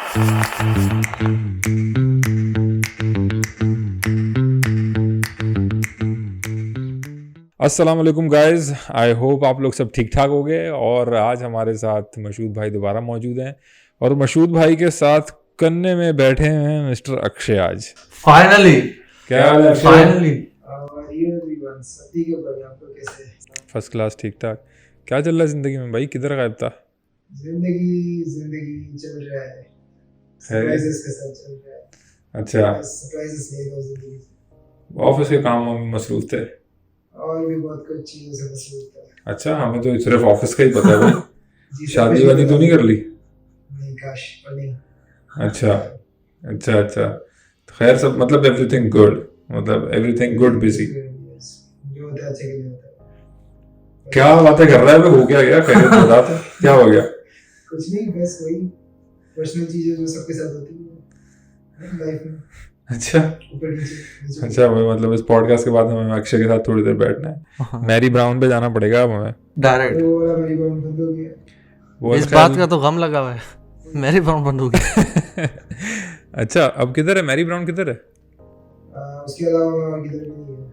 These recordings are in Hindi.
अस्सलाम वालेकुम गाइस, आई होप आप लोग सब ठीक ठाक हो गए। और आज हमारे साथ मशहूद भाई दोबारा मौजूद हैं और मशहूद भाई के साथ कन्ने में बैठे हैं मिस्टर अक्षय। आज फाइनली क्या हाल है अक्षय? फाइनली फर्स्ट क्लास, ठीक ठाक। क्या चल रहा है जिंदगी में भाई? किधर गायब था? जिंदगी चल रहा है, सरप्राइजेस के साथ चल रहा है। अच्छा, सरप्राइजेस ले लो जिंदगी से। ऑफिस के काम में मसरूफ थे? और भी बहुत कुछ चीजों से मसरूफ था। अच्छा, हमें तो सिर्फ ऑफिस का ही पता है भाई। जी, शादी वादी तो नहीं कर ली? नहीं, काश पर नहीं। अच्छा अच्छा अच्छा, तो खैर सब मतलब एवरीथिंग गुड, मतलब एवरीथिंग गुड बिजी। जो होता है अच्छे के लिए होता है। क्या बातें कर रहा है भाई? हो क्या गया? खैरियत बता तो, क्या हो गया? कुछ नहीं, बस वही पर्सनल चीजें जो सबके साथ होती है लाइफ में। अच्छा ऊपर नीचे अच्छा भाई, मतलब इस पॉडकास्ट के बाद हमें अक्षय के साथ थोड़ी देर बैठना है। मैरी ब्राउन पे जाना पड़ेगा अब हमें। डायरेक्ट। वो वाला मेरी बात बंद हो गया। वो इस बात का तो गम लगा हुआ है, मेरी बात बंद हो गई। अच्छा, अब किधर है मैरी ब्राउन? किधर है? उसके अलावा मैं और किधर भी नहीं है।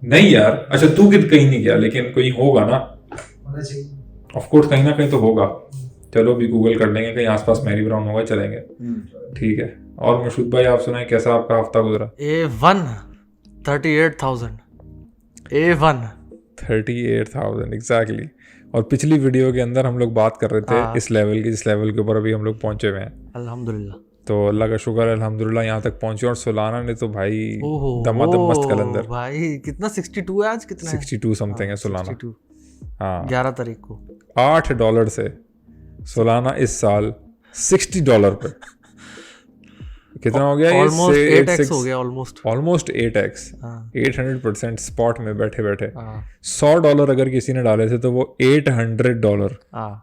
नहीं यार, अच्छा तू कहीं नहीं गया, लेकिन कोई होगा ना, होना चाहिए। ऑफ कोर्स कहीं ना कहीं तो होगा। चलो अभी गूगल कर लेंगे, कहीं आसपास मैरी ब्राउन होगा, चलेंगे। ठीक है। और मशहूद भाई आप सुनाए, कैसा आपका हफ्ता गुजरा? A1 38,000 A1 38,000 exactly. और पिछली वीडियो के अंदर हम लोग बात कर रहे थे हाँ। इस लेवल की, जिस लेवल के ऊपर अभी हम लोग पहुंचे हुए हैं। अल्हम्दुलिल्लाह। तो अल्लाह का शुक्र है, अल्हम्दुलिल्लाह यहाँ तक पहुंचे। और सोलाना ने तो भाई ओहो दमादम मस्त कलंदर, भाई कितना 62 है आज? कितना है? 62 समथिंग है सोलाना। 62 हाँ, 11 तारीख को। $8 से सोलाना इस साल $60 पे कितना हो गया? ऑलमोस्ट 8x हो गया, ऑलमोस्ट 8x। हाँ 800% स्पॉट में बैठे बैठे। हाँ $100 अगर किसी ने डाले थे तो वो $800 हाँ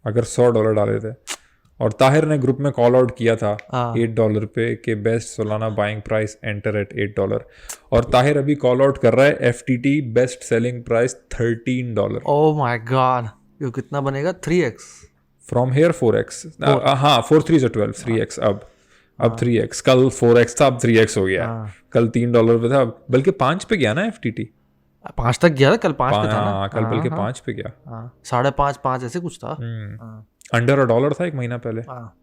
अगर $100 डाले थे। और ताहिर ने ग्रुप में कॉल आउट किया था हाँ। $8 पे कि best Solana buying price enter eight $8। और ताहिर अभी कॉल आउट कर रहा है FTT best selling price $13। Oh my God, ये कितना बनेगा? 3x। From here 4x। हाँ 4 3 12 3x। अब 3x, कल 4x था, अब 3x हो गया। हाँ। कल $3 पे था, बल्कि 5 पे गया ना FTT। 5 तक गया था, कल 5 पे था ना। हाँ कल बल्कि 5 पे गया। हाँ 5.5 5 ऐसे कुछ था। हाँ अंडर $1 था एक महीना पहले। हाँ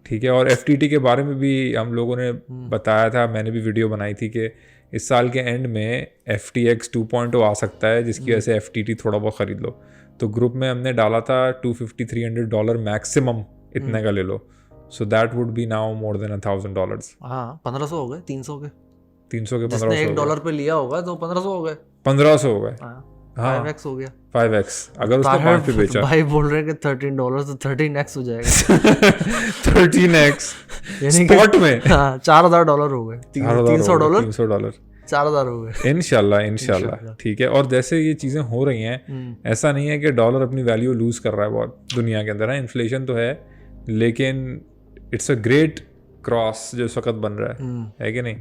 ठीक है। और FTT के बारे में भी हम लोगों ने बताया था, मैंने भी वीडियो बनाई थी कि इस साल के एंड में FTX 2.0 आ सकता है, जिसकी वजह से FTT थोड़ा बहुत खरीद लो। तो ग्रुप में हमने डाला था $250-300 मैक्सिमम, इतने का ले लो। So that would be now more than $1,000। हाँ 1500 हो गए, 300 के। 300 के जिसने 1500 $1 पे लिया होगा तो 1500 हो गए। 1500 हो गए। हाँ हाँ 5x हो गया। 5x अगर उसने 5 पे बेचा। भाई बोल रहे हैं कि $13 तो 13x हो जाएगा। 13x यानी स्पॉट में। हाँ $4,000 हो गए। $300 $300 4,000 हो गए। इंशाल्लाह। ठीक है। और जैसे ये चीज़ें हो रही हैं, ऐसा नहीं है कि डॉलर अपनी वैल्यू लूज कर रहा है बहुत दुनिया के अंदर। है इन्फ्लेशन तो है, लेकिन इट्स अ ग्रेट क्रॉस जो इस वक्त बन रहा है कि नहीं?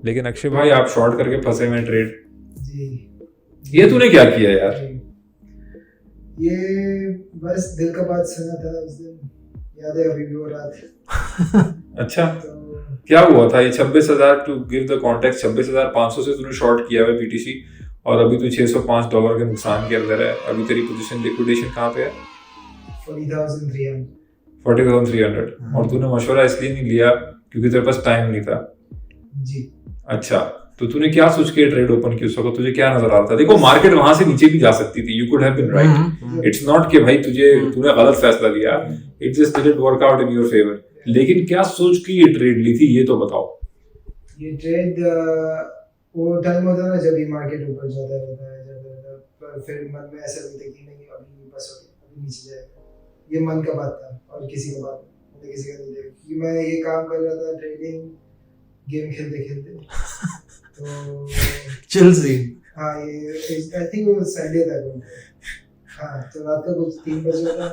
लेकिन अक्षय भाई आप शॉर्ट करके फंसे हुए ट्रेड। जी, ये तूने क्या किया यार? ये बस दिल का बात सुना था उस दिन, याद है अभी भी हो रहा था। अच्छा, तो क्या हुआ था ये 26,000? टू गिव द कॉन्टेक्स्ट, 26,500 से तूने शॉर्ट किया है BTC और अभी तू $605 के नुकसान के अंदर है। अभी तेरी पोजीशन लिक्विडेशन कहाँ पे है? 40,300। 40,300। और तूने मशवरा इसलिए नहीं लिया क्योंकि तेरे पास टाइम नहीं था? जी। अच्छा, तो तूने क्या सोच के ट्रेड ओपन की उस वक्त? तुझे क्या नजर आ रहा था? देखो मार्केट वहां से नीचे भी जा सकती थी, you could have been right. It's not कि भाई तूने गलत फैसला लिया, it just didn't work out in your favour. लेकिन क्या सोच के ये ट्रेड ली थी, ये तो बताओ। ये ट्रेड वो टाइम होता है ना जब ये मार्केट ऊपर जाता रहता है, जब फिर मन में ऐसा लगता है कि नहीं अभी बस हो गया, अभी नीचे जाएगा। ये मन का बात था और किसी का बात नहीं, किसी का नहीं था, क्योंकि मैं ये काम कर रहा था ट्रेडिंग, गेम खेलते खेलते। तो चिल सीन। हाँ ये आई थिंक वो संडे था कोई। हाँ तो रात का कुछ 3 बजे था।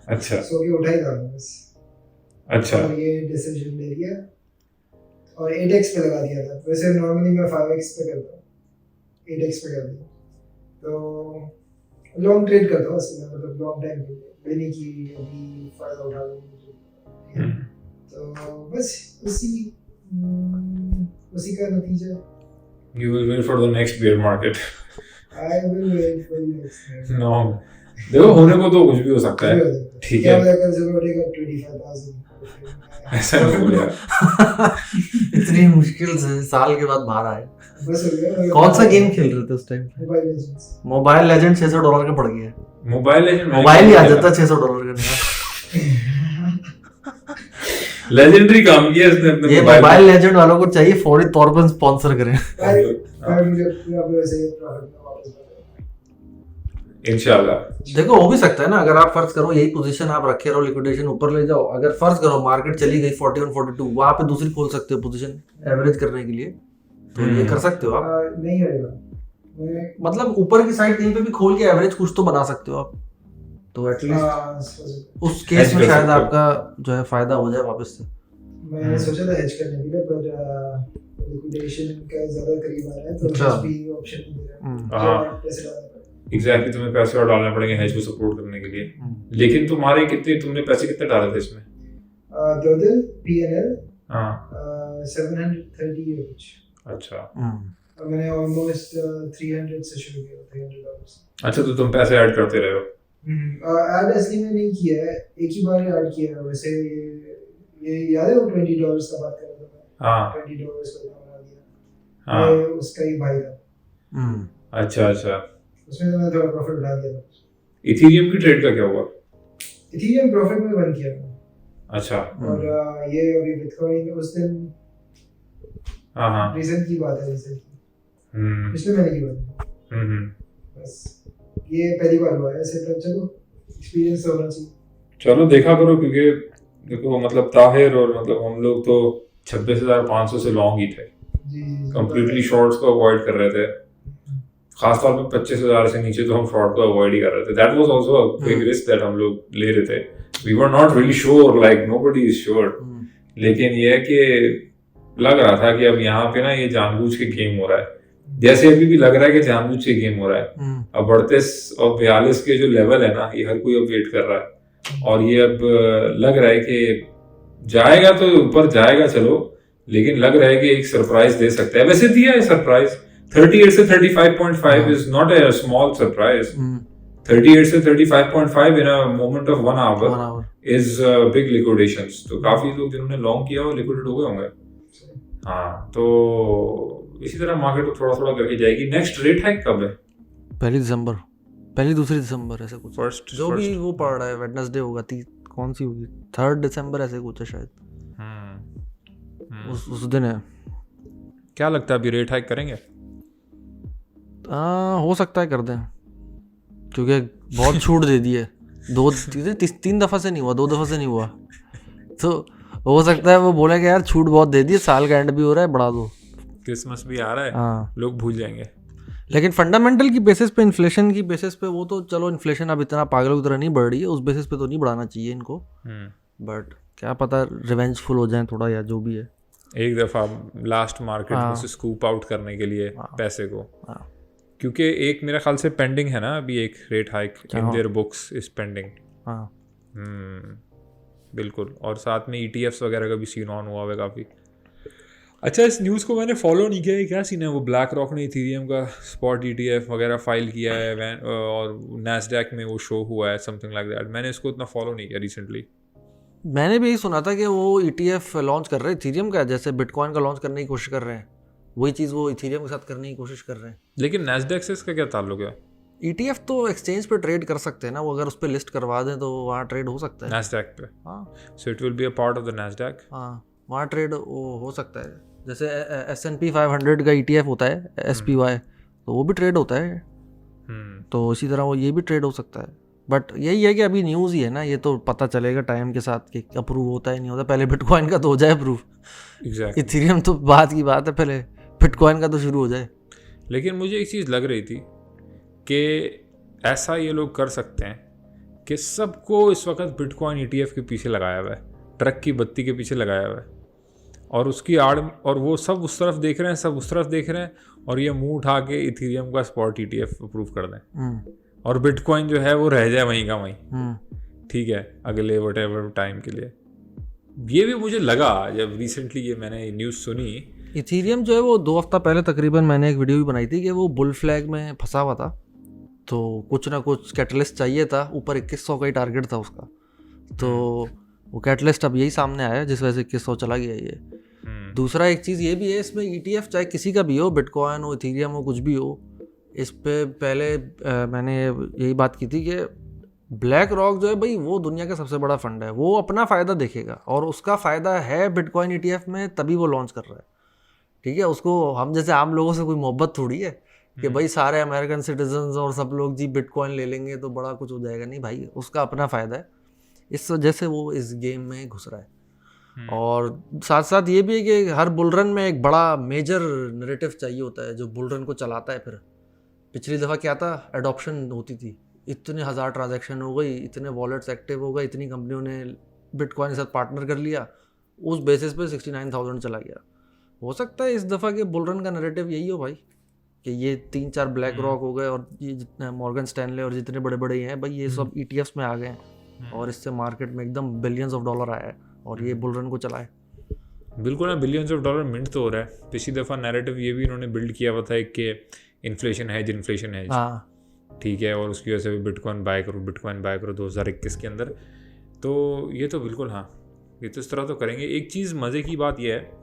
अच्छा सो के उठा ही था मैं बस। अच्छा और ये डिसीजन ले लिया और 8x पे लगा दिया था। वैसे नॉर्मली मैं 5x पे करता हूँ, 8x पे कर दिया। तो लॉन्ग ट्रेड करता हूँ उसमें, मतलब लॉन्ग टाइम के लिए, नहीं कि अभी फायदा उठा लूँ। तो तो बस उसी का नतीजा। You will wait for the next bear market. I will wait for the next No. देखो होने को तो कुछ भी हो सकता है, ठीक है। क्या कल से उठेगा 25,000 ऐसा नहीं बोल यार। इतनी मुश्किल से साल के बाद बाहर आए। बस हो गया। कौन सा गेम खेल रहे थे उस टाइम? मोबाइल लेजेंड $600 का पड़ गया। मोबाइल लेजेंड मोबाइल ही आ जाता $600 का। लेजेंडरी काम किया इसने अपने ये मोबाइल लेजेंड वालों को चाहिए फौरी तौर पर स्पॉन्सर करें। इंशाल्लाह। देखो हो भी सकता है ना, अगर आप फर्ज करो यही पोजीशन आप रखे रहो, लिक्विडेशन ऊपर ले जाओ, अगर फर्ज करो मार्केट चली गई 41 42, वहां पे दूसरी खोल सकते हो पोजीशन एवरेज करने के लिए, तो ये कर सकते हो आप। नहीं होगा, मतलब ऊपर की साइड कहीं पे भी खोल के एवरेज कुछ तो बना सकते हो आप, तो एटलीस्ट उस केस में शायद आपका जो है फायदा हो जाए वापस से। मैंने सोचा था हेज करने के लिए, पर लिक्विडेशन का ज्यादा करीब आ रहा है, तो हेज भी ऑप्शन नहीं दे रहा है। पैसे डालने पड़े। एग्जैक्टली, तुम्हें पैसे और डालने पड़ेंगे हेज को सपोर्ट करने के लिए। लेकिन तुम्हारे तुमने पैसे कितने डाले थे इसमें? Dodel PNL हाँ 730 है कुछ। अच्छा, मैंने ऑलमोस्ट 300 से शुरू किया, $300। अच्छा, तो तुम पैसे ऐड करते रहे हो? ऐड असली में नहीं किया है, एक ही बार ऐड किया है। वैसे ये याद है वो $20 का बात कर रहा था मैं। हाँ $20 का बना दिया। हाँ, ये उसका ही भाई था। अच्छा अच्छा। उसमें तो मैं थोड़ा प्रॉफिट उठा दिया था। इथेरियम की ट्रेड का क्या हुआ? इथेरियम प्रॉफिट में बंद किया था। अच्छा। और ये अभी बिटकॉइन उस दिन हाँ हाँ, रिसेंट की बात है, पिछले महीने की बात है। बस ये पहली बार हुआ है ऐसे, पर चलो एक्सपीरियंस होना चाहिए। चलो देखा करो, क्योंकि देखो मतलब ताहिर और मतलब हम लोग तो 26,500 से लॉन्ग ही थे, कंप्लीटली शॉर्ट्स को अवॉइड कर रहे थे। खासतौर पे 25,000 से नीचे तो हम शॉर्ट को अवॉइड ही कर रहे थे। That was also a big risk that हम लोग ले रहे थे। We were not really sure, like nobody is sure. लेकिन ये है कि लग रहा था कि अब यहाँ पे ना ये जानबूझ के गेम हो रहा है, जैसे अभी भी लग रहा है कि जानबूझ के गेम हो रहा है। अब 38 और 42 के जो लेवल है ना, ये हर कोई अब वेट कर रहा है, और ये अब लग रहा है कि जाएगा तो ऊपर जाएगा, चलो, लेकिन लग रहा है कि एक सरप्राइज दे सकता है। वैसे दिया है सरप्राइज, 38 से 35.5 is not a small surprise. 38 से 35.5 in a moment of 1 hour is big liquidations. तो काफी लोग जिन्होंने लॉन्ग किया वो लिक्विडेट हो गए होंगे। हाँ, तो इसी तरह मार्केट को थोड़ा थोड़ा करके जाएगी। नेक्स्ट रेट हाइक कब है? 1 दिसंबर, 1-2 दिसंबर ऐसे कुछ, फर्स्ट जो भी वो पड़ रहा है। वेडनेसडे होगा, कौन सी होगी, 3 दिसंबर ऐसे कुछ है शायद। उस दिन है। क्या लगता है अभी रेट हाइक करेंगे? हो सकता है कर दें, क्योंकि बहुत छूट दे दी है। 3 दफ़ा से नहीं हुआ, 2 दफ़ा से नहीं हुआ, तो हो सकता है वो बोले कि यार छूट बहुत दे दी है, साल का एंड भी हो रहा है, बढ़ा दो, क्रिसमस भी आ रहा है। हाँ, लोग भूल जाएंगे। लेकिन फंडामेंटल की बेसिस पे, इन्फ्लेशन की बेसिस पे, वो तो चलो इन्फ्लेशन अब इतना पागलों की तरह नहीं बढ़ रही है, उस बेसिस पे तो नहीं बढ़ाना चाहिए इनको। बट क्या पता रिवेंजफुल हो जाए थोड़ा, या जो भी है, एक दफ़ा लास्ट मार्केट में से स्कूप आउट करने के लिए पैसे को। क्योंकि एक मेरे ख्याल से पेंडिंग है ना अभी एक rate hike, in their books is pending. बिल्कुल, और साथ में ETFs वगैरह का भी सीन ऑन हुआ है काफ़ी। अच्छा, इस न्यूज़ को मैंने फॉलो नहीं किया है, क्या सीन है? वो ब्लैक रॉक ने इथेरियम का स्पॉट ETF वगैरह फाइल किया है, और नैस्डैक में वो शो हुआ है, समथिंग लाइक दैट। मैंने इसको इतना फॉलो नहीं किया रिसेंटली। मैंने भी यही सुना था कि वो ETF लॉन्च कर रहे हैं इथेरियम का, जैसे बिटकॉइन का लॉन्च करने की कोशिश कर रहे हैं, वही चीज़ वो इथेरियम के साथ करने की कोशिश कर रहे हैं। लेकिन नैस्डैक से इसका क्या ताल्लुक है? ETF तो एक्सचेंज पे ट्रेड कर सकते हैं ना, वो अगर उस पर लिस्ट करवा दें तो वहाँ ट्रेड हो सकता है। नैस्डैक पे? हाँ, so it will be a part of the Nasdaq. हाँ, वहाँ ट्रेड हो सकता है। जैसे S&P 500 का ETF होता है SPY, तो वो भी ट्रेड होता है। तो इसी तरह वो ये भी ट्रेड हो सकता है। बट यही है कि अभी न्यूज़ ही है ना, ये तो पता चलेगा टाइम के साथ कि अप्रूव होता है नहीं होता। पहले बिटकॉइन का तो हो जाए अप्रूव, इथेरियम तो बात की बात है, पहले बिटकॉइन का तो शुरू हो जाए। लेकिन मुझे एक चीज़ लग रही थी कि ऐसा ये लोग कर सकते हैं कि सबको इस वक्त बिटकॉइन ETF के पीछे लगाया हुआ है, ट्रक की बत्ती के पीछे लगाया हुआ है, और उसकी आड़, और वो सब उस तरफ देख रहे हैं, सब उस तरफ देख रहे हैं, और ये मुंह उठा के इथेरियम का स्पॉट ETF अप्रूव कर दें, और बिटकॉइन जो है वो रह जाए वहीं का वहीं, ठीक है, अगले व्हाटएवर टाइम के लिए। ये भी मुझे लगा जब रिसेंटली ये मैंने न्यूज़ सुनी। इथीरियम जो है वो 2 हफ्ता पहले तकरीबन मैंने एक वीडियो भी बनाई थी कि वो बुल फ्लैग में फंसा हुआ था, तो कुछ ना कुछ कैटलिस्ट चाहिए था, ऊपर 2100 का ही टारगेट था उसका, तो वो कैटलिस्ट अब यही सामने आया जिस वजह से 2100 चला गया ये। दूसरा एक चीज़ ये भी है इसमें, ETF चाहे किसी का भी हो, बिटकॉइन हो, इथीरियम हो, कुछ भी हो, इस पे पहले मैंने यही बात की थी कि ब्लैक रॉक जो है भाई वो दुनिया का सबसे बड़ा फंड है, वो अपना फ़ायदा देखेगा और उसका फ़ायदा है बिटकॉइन ETF में, तभी वो लॉन्च कर रहा है। ठीक है, उसको हम जैसे आम लोगों से कोई मोहब्बत थोड़ी है कि भाई सारे अमेरिकन सिटीजन्स और सब लोग जी बिटकॉइन ले लेंगे तो बड़ा कुछ हो जाएगा, नहीं भाई, उसका अपना फ़ायदा है, इस वजह से वो इस गेम में घुस रहा है। और साथ साथ ये भी है कि हर बुलरन में एक बड़ा मेजर नैरेटिव चाहिए होता है जो बुलरन को चलाता है। फिर पिछली दफ़ा क्या था, एडॉप्शन होती थी, इतने 1000 ट्रांजैक्शन हो गई, इतने वॉलेट्स एक्टिव हो गए, इतनी कंपनियों ने बिटकॉइन के साथ पार्टनर कर लिया, उस बेसिस पे 69,000 चला गया। हो सकता है इस दफ़ा के बुलरन का नैरेटिव यही हो भाई कि ये 3-4 ब्लैक रॉक हो गए और ये जितने मॉर्गन स्टैनले और जितने बड़े बड़े हैं भाई, ये सब ETFs में आ गए हैं और इससे मार्केट में एकदम बिलियंस ऑफ डॉलर आया है और ये बुलरन को चलाए। बिल्कुल ना, बिलियंस ऑफ डॉलर मिंट तो हो रहा है। पिछली दफ़ा नैरेटिव ये भी इन्होंने बिल्ड किया हुआ था कि इन्फ्लेशन है, हाँ ठीक है, और उसकी वजह से बिटकॉइन बाय करो 2021 के अंदर। तो ये तो बिल्कुल, हाँ, ये तो इस तरह तो करेंगे। एक चीज़ मज़े की बात यह है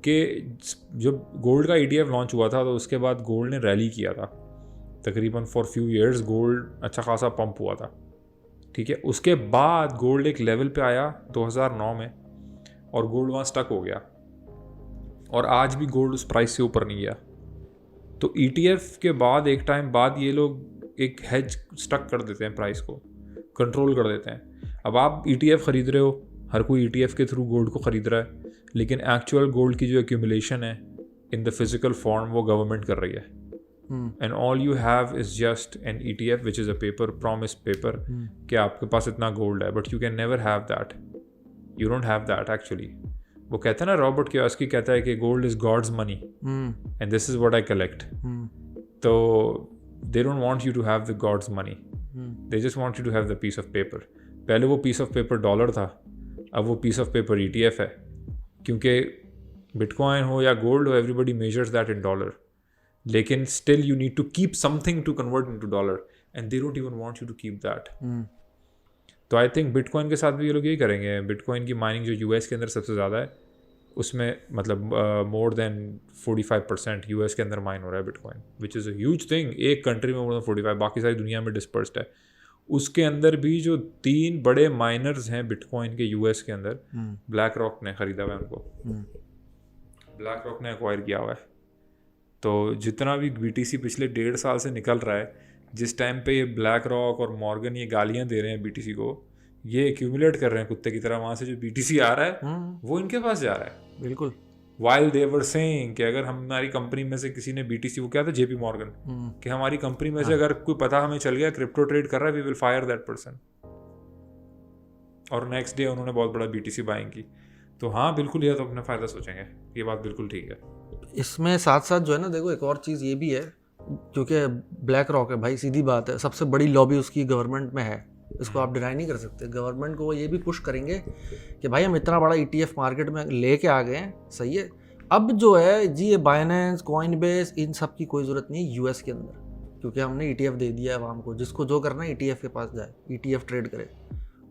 कि जब गोल्ड का ETF लॉन्च हुआ था तो उसके बाद गोल्ड ने रैली किया था, तकरीबन फॉर फ्यू इयर्स गोल्ड अच्छा खासा पंप हुआ था, ठीक है। उसके बाद गोल्ड एक लेवल पे आया 2009 में और गोल्ड वहाँ स्टक हो गया और आज भी गोल्ड उस प्राइस से ऊपर नहीं गया। तो ETF के बाद एक टाइम बाद ये लोग एक हेज स्टक कर देते हैं, प्राइस को कंट्रोल कर देते हैं। अब आप ETF ख़रीद रहे हो, हर कोई ETF के थ्रू गोल्ड को ख़रीद रहा है, लेकिन एक्चुअल गोल्ड की जो एक्यूमुलेशन है इन द फिजिकल फॉर्म वो गवर्नमेंट कर रही है। And all you have is just an ETF which is a paper, promise paper कि आपके पास इतना गोल्ड है, but you can never have that, you don't have that actually. वो कहता है ना, रॉबर्ट कियोसाकी कहता है कि gold is God's money and this is what I collect. तो they don't want you to have the god's money, they just want you to have the piece of paper. पहले वो पीस ऑफ पेपर डॉलर था, अब वो पीस ऑफ पेपर ETF है, क्योंकि बिटकॉइन हो या गोल्ड हो, everybody measures that in dollar, लेकिन still you need to keep something to convert into dollar and they don't even want you to keep that. तो आई थिंक बिटकॉइन के साथ भी ये लोग यही करेंगे। बिटकॉइन की माइनिंग जो US के अंदर सबसे ज़्यादा है, उसमें मतलब मोर देन 45% US के अंदर माइन हो रहा है bitcoin, which is a huge thing. एक कंट्री में मोर देन 45, बाकी सारी दुनिया में डिस्पर्स्ड है। उसके अंदर भी जो 3 बड़े माइनर्स हैं बिटकॉइन के US के अंदर, ब्लैक रॉक ने ख़रीदा हुआ है उनको, ब्लैक रॉक ने एक्वायर किया हुआ है। तो जितना भी BTC पिछले 1.5 साल से निकल रहा है, जिस टाइम पे ये ब्लैक रॉक और मॉर्गन ये गालियाँ दे रहे हैं BTC को, ये एक्यूमुलेट कर रहे हैं कुत्ते की तरह, वहाँ से जो BTC आ रहा है वो इनके पास जा रहा है। बिल्कुल। वाइल दे वर सेइंग कि अगर हमारी कंपनी में से किसी ने BTC, वो क्या था, JP मॉर्गन, कि हमारी कंपनी में से अगर कोई पता हमें चल गया क्रिप्टो ट्रेड कर रहा है, we will fire that person. और नेक्स्ट डे उन्होंने बहुत बड़ा BTC बाइंग की। तो हाँ बिल्कुल, ये तो अपना फ़ायदा सोचेंगे, ये बात बिल्कुल ठीक है। इसमें साथ साथ जो है ना, देखो एक और चीज़ ये भी है, क्योंकि ब्लैक रॉक है भाई, सीधी बात है, सबसे बड़ी लॉबी उसकी गवर्नमेंट में है, इसको आप डिनाई नहीं कर सकते। गवर्नमेंट को वो ये भी पुश करेंगे कि भाई हम इतना बड़ा ETF मार्केट में लेके आ गए हैं, सही है, अब जो है जी ये बाइनेंस, कॉइनबेस, इन सब की कोई ज़रूरत नहीं है US के अंदर, क्योंकि हमने ETF दे दिया है आवाम को, जिसको जो करना है ETF के पास जाए, ETF ट्रेड करे।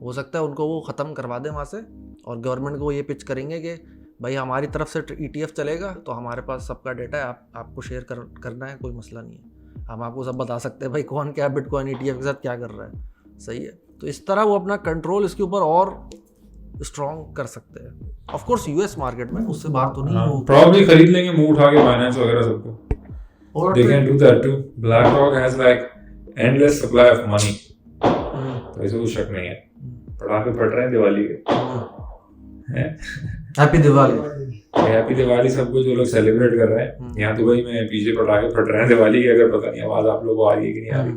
हो सकता है उनको वो ख़त्म करवा दें वहाँ से, और गवर्नमेंट को वो ये पिच करेंगे कि भाई हमारी तरफ से ETF चलेगा तो हमारे पास सबका डेटा है, आपको शेयर करना है, कोई मसला नहीं है, हम आपको सब बता सकते हैं भाई कौन क्या बिटकॉइन ETF के साथ क्या कर रहा है, सही है। तो इस तरह वो अपना कंट्रोल इसके ऊपर और स्ट्रॉन्ग कर सकते हैं। ऑफ कोर्स US मार्केट में उससे बात तो नहीं होगी, प्रॉब्ली खरीद लेंगे मुंह उठा के फाइनेंस वगैरह सबको, they can do that too. BlackRock has like endless supply of money, तो इसमें कोई शक नहीं है। पटाखे फट रहे हैं दिवाली के, हैप्पी दिवाली, हैप्पी दिवाली सबको जो लोग सेलिब्रेट कर रहे हैं। यहाँ दुबई में पीछे पटाखे फट रहे हैं दिवाली के, अगर पता नहीं आवाज़ आप लोगों को आ रही है कि नहीं आ रही।